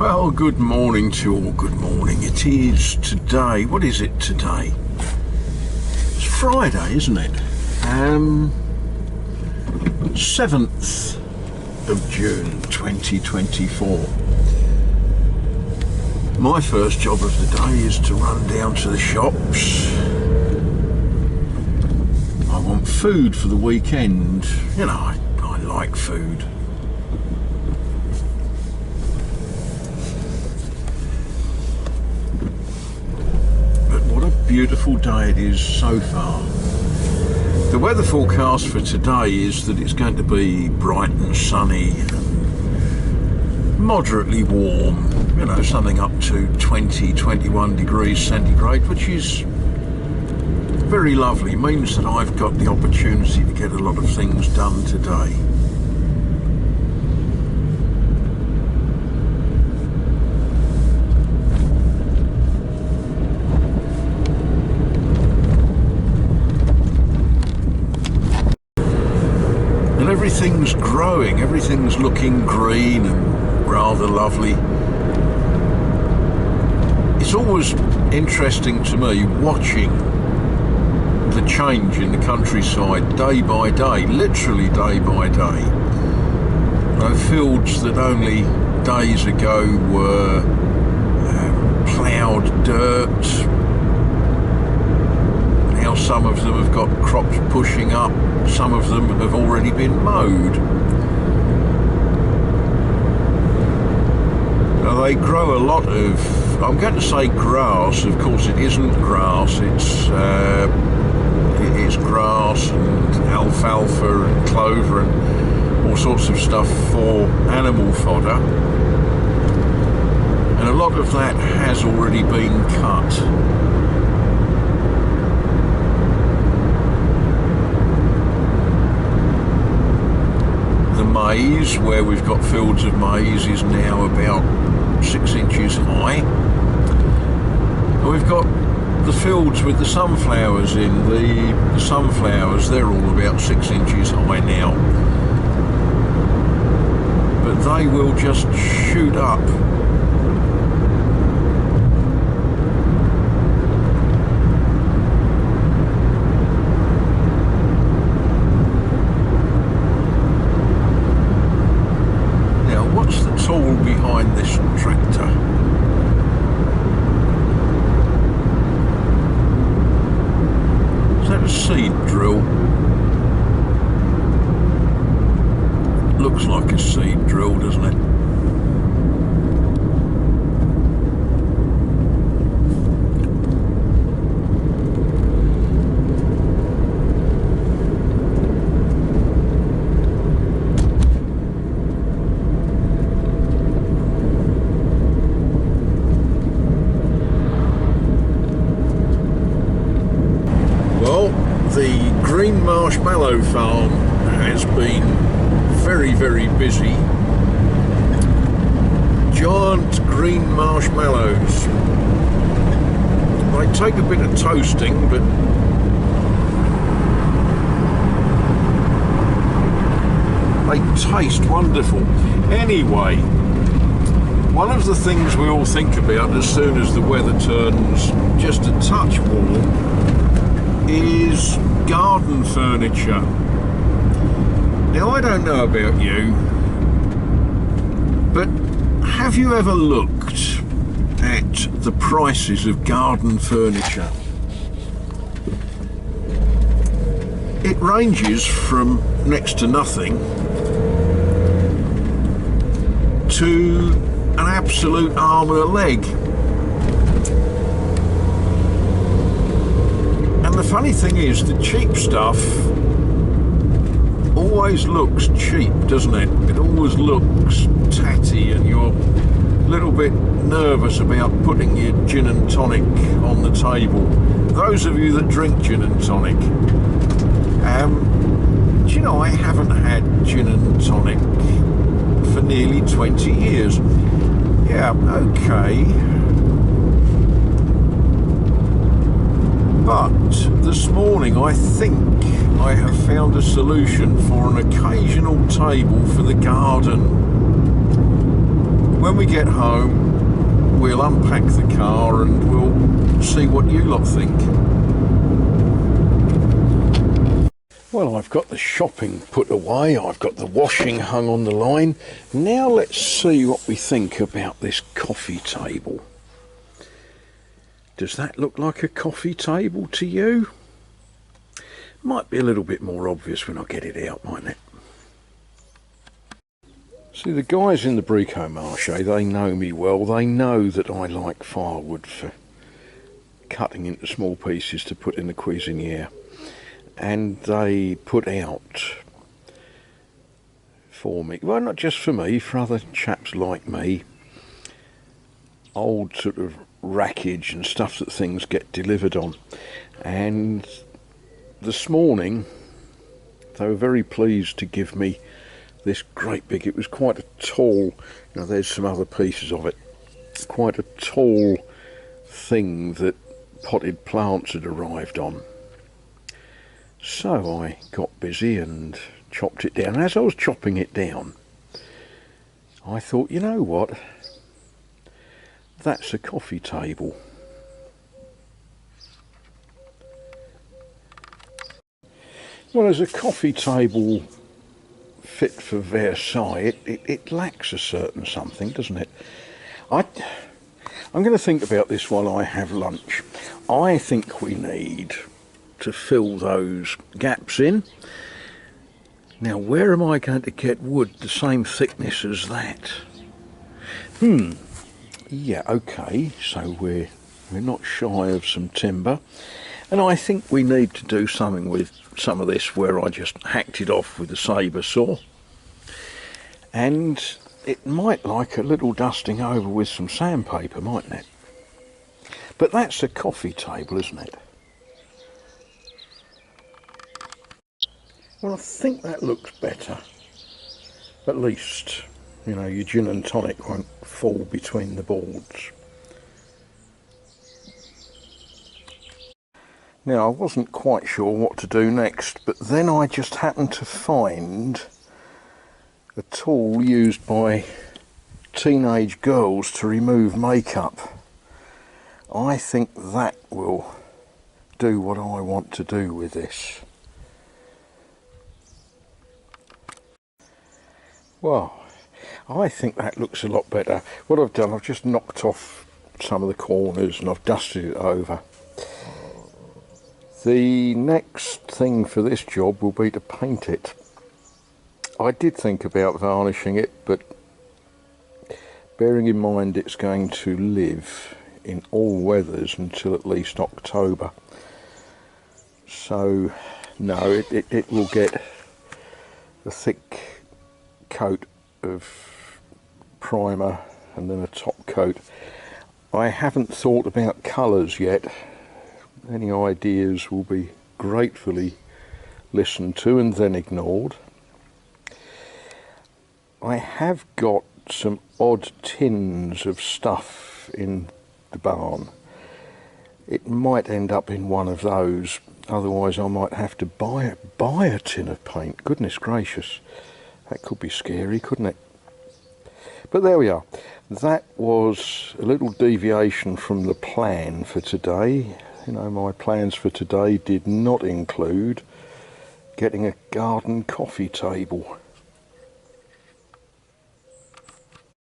Well, good morning to all. Good morning. It is today. What is it today? It's Friday, isn't it? 7th of June 2024. My first job of the day is to run down to the shops. I want food for the weekend. You know, I like food. Beautiful day it is so far. The weather forecast for today is that it's going to be bright and sunny, moderately warm, you know, something up to 20-21 degrees centigrade, which is very lovely. It means that I've got the opportunity to get a lot of things done today. Everything's growing, everything's looking green and rather lovely. It's always interesting to me watching the change in the countryside day by day, literally day by day. Fields that only days ago were ploughed dirt. Now some of them have got crops pushing up, some of them have already been mowed. Now they grow a lot of, I'm going to say grass, of course it isn't grass, it's grass and alfalfa and clover and all sorts of stuff for animal fodder. And a lot of that has already been cut. Maize, where we've got fields of maize, is now about 6 inches high. And we've got the fields with the sunflowers in. The sunflowers, they're all about 6 inches high now. But they will just shoot up. Tool behind this tractor. Is that a seed drill? Looks like a seed drill, doesn't it? The green marshmallow farm has been very, very busy. Giant green marshmallows. They take a bit of toasting, but they taste wonderful. Anyway, one of the things we all think about as soon as the weather turns just a touch warm is garden furniture. Now, I don't know about you, but have you ever looked at the prices of garden furniture? It ranges from next to nothing to an absolute arm and a leg. And the funny thing is, the cheap stuff always looks cheap, doesn't it? It always looks tatty, and you're a little bit nervous about putting your gin and tonic on the table. Those of you that drink gin and tonic, do you know, I haven't had gin and tonic for nearly 20 years. Yeah, okay. But this morning I think I have found a solution for an occasional table for the garden. when we get home, we'll unpack the car and we'll see what you lot think. Well, I've got the shopping put away, I've got the washing hung on the line. Now let's see what we think about this coffee table. Does that look like a coffee table to you? Might be a little bit more obvious when I get it out, mightn't it? See, the guys in the brico-marché, they know me well. They know that I like firewood for cutting into small pieces to put in the cuisinière. And they put out for me, well, not just for me, for other chaps like me, old sort of wreckage and stuff that things get delivered on. And this morning they were very pleased to give me this great big, it was quite a tall, now there's some other pieces of it, quite a tall thing that potted plants had arrived on. So I got busy and chopped it down. And as I was chopping it down, I thought, you know what, that's a coffee table. Well, as a coffee table fit for Versailles, it lacks a certain something, doesn't it? I'm going to think about this while I have lunch. I think we need to fill those gaps in. Now, where am I going to get wood the same thickness as that? Yeah, okay, so we're not shy of some timber, and I think we need to do something with some of this where I just hacked it off with a sabre saw, and it might like a little dusting over with some sandpaper, mightn't it? But that's a coffee table, isn't it? Well, I think that looks better. At least, you know, your gin and tonic won't fall between the boards. Now, I wasn't quite sure what to do next, but then I just happened to find a tool used by teenage girls to remove makeup. I think that will do what I want to do with this. Well, I think that looks a lot better. What I've done, I've just knocked off some of the corners and I've dusted it over. The next thing for this job will be to paint it. I did think about varnishing it, but bearing in mind it's going to live in all weathers until at least October. So, no, it will get a thick coat of primer and then a top coat. I haven't thought about colours yet. Any ideas will be gratefully listened to and then ignored. I have got some odd tins of stuff in the barn. It might end up in one of those, otherwise I might have to buy a tin of paint. Goodness gracious. That could be scary, couldn't it? But there we are. That was a little deviation from the plan for today. You know, my plans for today did not include getting a garden coffee table.